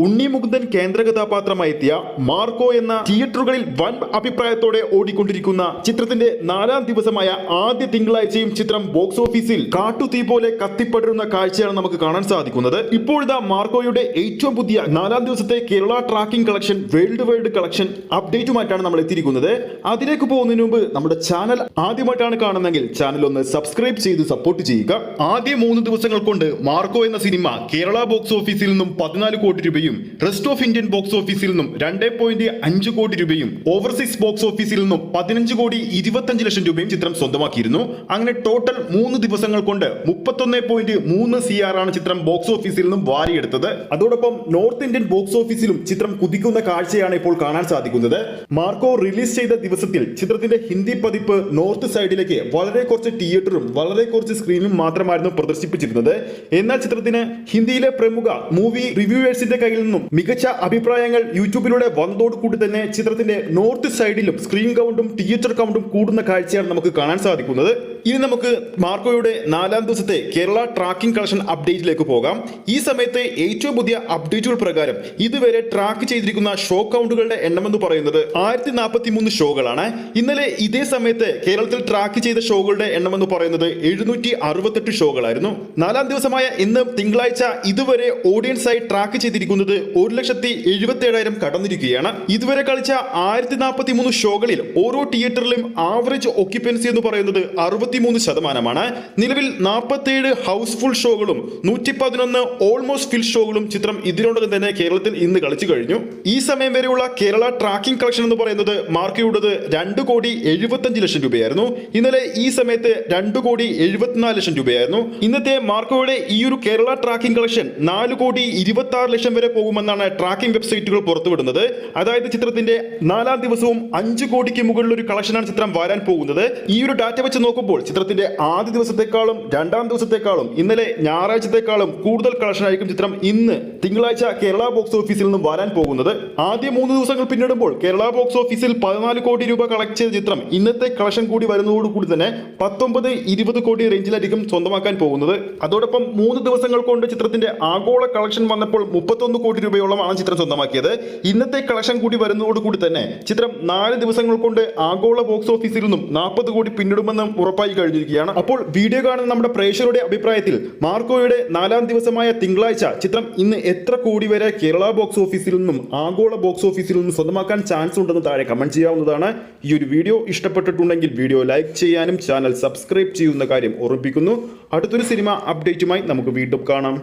ഉണ്ണി മുകുന്ദൻ കേന്ദ്ര കഥാപാത്രമായെത്തിയ മാർക്കോ എന്ന തിയേറ്ററുകളിൽ വൻ അഭിപ്രായത്തോടെ ഓടിക്കൊണ്ടിരിക്കുന്ന ചിത്രത്തിന്റെ 4ാം ദിവസമായ ആദ്യ തിങ്കളാഴ്ചയും ചിത്രം ബോക്സ് ഓഫീസിൽ കാട്ടുതീ പോലെ കത്തിപ്പടരുന്ന കാഴ്ചയാണ് നമുക്ക് കാണാൻ സാധിക്കുന്നത്. ഇപ്പോഴിതാ മാർക്കോയുടെ ഏറ്റവും പുതിയ 4ാം ദിവസത്തെ Kerala tracking collection world wide collection അപ്ഡേറ്റുമായിട്ടാണ് നമ്മൾ എത്തിയിരിക്കുന്നത്. അതിലേക്ക് പോകുന്നതിന് മുമ്പ് നമ്മുടെ ചാനൽ ആദ്യമായിട്ടാണ് കാണുന്നതെങ്കിൽ ചാനൽ ഒന്ന് സബ്സ്ക്രൈബ് ചെയ്ത് സപ്പോർട്ട് ചെയ്യുക. ആദ്യ 3 ദിവസങ്ങൾ കൊണ്ട് മാർക്കോ എന്ന സിനിമ കേരള ബോക്സ് ഓഫീസിൽ നിന്നും 14 കോടി രൂപയും റെസ്റ്റ് ഓഫ് ഇന്ത്യൻ ബോക്സ് ഓഫീസിൽ നിന്നും 2.5 കോടി രൂപയും ഓവർസീസ് ബോക്സ് ഓഫീസിൽ നിന്നും 15 കോടി 25 ലക്ഷം രൂപയും ചിത്രം സ്വന്തമാക്കിയിരുന്നു. അങ്ങനെ ടോട്ടൽ 3 ദിവസങ്ങൾ കൊണ്ട് 31.3 CR ആണ് ചിത്രം ബോക്സ് ഓഫീസിൽ നിന്നും വാരിയെടുത്തത്. അതോടൊപ്പം നോർത്ത് ഇന്ത്യൻ ബോക്സ് ഓഫീസിലും ചിത്രം കുതിക്കുന്ന കാഴ്ചയാണ് ഇപ്പോൾ കാണാൻ സാധിക്കുന്നത്. മാർക്കോ റിലീസ് ചെയ്ത ദിവസത്തിൽ ചിത്രത്തിന്റെ ഹിന്ദി പതിപ്പ് നോർത്ത് സൈഡിലേക്ക് വളരെ കുറച്ച് തിയേറ്ററും വളരെ കുറച്ച് സ്ക്രീനും മാത്രമായിരുന്നു പ്രദർശിപ്പിച്ചിരുന്നത്. എന്നാൽ ചിത്രത്തിന് ഹിന്ദിയിലെ പ്രമുഖ മൂവി റിവ്യൂവേഴ്സിന്റെ കയ്യിൽ നിന്നും മികച്ച അഭിപ്രായങ്ങൾ യൂട്യൂബിലൂടെ വന്നതോടുകൂടി തന്നെ ചിത്രത്തിന്റെ നോർത്ത് സൈഡിലും സ്ക്രീൻ കൗണ്ടും തിയേറ്റർ കൗണ്ടും കൂടുന്ന കാഴ്ചയാണ് നമുക്ക് കാണാൻ സാധിക്കുന്നത്. ഇനി നമുക്ക് മാർക്കോയുടെ 4ാം ദിവസത്തെ കേരള ട്രാക്കിംഗ് കളക്ഷൻ അപ്ഡേറ്റിലേക്ക് പോകാം. ഈ സമയത്തെ ഏറ്റവും പുതിയ അപ്ഡേറ്റുകൾ പ്രകാരം ഇതുവരെ ട്രാക്ക് ചെയ്തിരിക്കുന്ന ഷോ കൗണ്ടുകളുടെ എണ്ണം എന്ന് പറയുന്നത് 1043 ഷോകളാണ്. ഇന്നലെ ഇതേ സമയത്ത് കേരളത്തിൽ ട്രാക്ക് ചെയ്ത ഷോകളുടെ എണ്ണം എന്ന് പറയുന്നത് 768 ഷോകളായിരുന്നു. 4ാം ദിവസമായ ഇന്ന് തിങ്കളാഴ്ച ഇതുവരെ ഓഡിയൻസ് ആയി ട്രാക്ക് ചെയ്തിരിക്കുന്നത് 1,77,000 കടന്നിരിക്കുകയാണ്. ഇതുവരെ കളിച്ച 1043 ഷോകളിൽ ഓരോ തിയേറ്ററിലും ആവറേജ് ഓക്യുപ്പൻസി എന്ന് പറയുന്നത് 63%. നിലവിൽ 47 ഹൗസ്ഫുൾ ഷോകളും 111 ഓൾമോസ്റ്റ് ഫിൽ ഷോകളും ചിത്രം ഇതിനോടകം തന്നെ കേരളത്തിൽ ഇന്ന് കളിച്ചു കഴിഞ്ഞു. ഈ സമയം വരെയുള്ള കേരള ട്രാക്കിംഗ് കളക്ഷൻ എന്ന് പറയുന്നത് മാർക്കോയുടേത് 2.75 ലക്ഷം രൂപയായിരുന്നു. ഇന്നലെ ഈ സമയത്ത് 2.74 ലക്ഷം രൂപയായിരുന്നു. ഇന്നത്തെ മാർക്കോയുടെ ഈ ഒരു കേരള ട്രാക്കിംഗ് കളക്ഷൻ 4.26 ലക്ഷം വരെ പോകുമെന്നാണ് ട്രാക്കിംഗ് വെബ്സൈറ്റുകൾ പുറത്തുവിടുന്നത്. അതായത് ചിത്രത്തിന്റെ 4ാം ദിവസവും 5 കോടിക്ക് മുകളിൽ ഒരു കളക്ഷനാണ് ചിത്രം വരാൻ പോകുന്നത്. ഈ ഒരു ഡാറ്റ വെച്ച് നോക്കുമ്പോൾ ചിത്രത്തിന്റെ ആദ്യ ദിവസത്തെക്കാളും 2ാം ദിവസത്തെക്കാളും ഇന്നലെ ഞായറാഴ്ചത്തെക്കാളും കൂടുതൽ കളക്ഷൻ ആയിരിക്കും ചിത്രം ഇന്ന് തിങ്കളാഴ്ച കേരള ബോക്സ് ഓഫീസിൽ നിന്നും വരാൻ പോകുന്നത്. ആദ്യ 3 ദിവസങ്ങൾ പിന്നിടുമ്പോൾ കേരള ബോക്സ് ഓഫീസിൽ 14 കോടി രൂപ കളക്ട് ചെയ്ത ചിത്രം ഇന്നത്തെ കളക്ഷൻ കൂടി വരുന്നതോടുകൂടി തന്നെ 19-20 കോടി റേഞ്ചിലായിരിക്കും സ്വന്തമാക്കാൻ പോകുന്നത്. അതോടൊപ്പം 3 ദിവസങ്ങൾ കൊണ്ട് ചിത്രത്തിന്റെ ആഗോള കളക്ഷൻ വന്നപ്പോൾ 31 കോടി രൂപയോളമാണ് ചിത്രം സ്വന്തമാക്കിയത്. ഇന്നത്തെ കളക്ഷൻ കൂടി വരുന്നതോടുകൂടി തന്നെ ചിത്രം 4 ദിവസങ്ങൾ കൊണ്ട് ആഗോള ബോക്സ് ഓഫീസിൽ നിന്നും 40 കോടി പിന്നിടുമെന്നും ഉറപ്പായി കഴിഞ്ഞിരിക്കുകയാണ്. അപ്പോൾ വീഡിയോ കാണുന്ന നമ്മുടെ പ്രേക്ഷകരുടെ അഭിപ്രായത്തിൽ മാർക്കോയുടെ 4ാം ദിവസമായ തിങ്കളാഴ്ച ചിത്രം ഇന്ന് എത്ര കോടി വരെ കേരള ബോക്സ് ഓഫീസിൽ നിന്നും ആഗോള ബോക്സ് ഓഫീസിൽ നിന്നും സ്വന്തമാക്കാൻ ചാൻസ് ഉണ്ടെന്ന് താഴെ കമന്റ് ചെയ്യാവുന്നതാണ്. ഈ ഒരു വീഡിയോ ഇഷ്ടപ്പെട്ടിട്ടുണ്ടെങ്കിൽ വീഡിയോ ലൈക്ക് ചെയ്യാനും ചാനൽ സബ്സ്ക്രൈബ് ചെയ്യുന്ന കാര്യം ഓർമ്മിപ്പിക്കുന്നു. അടുത്തൊരു സിനിമ അപ്ഡേറ്റുമായി നമുക്ക് വീണ്ടും കാണാം.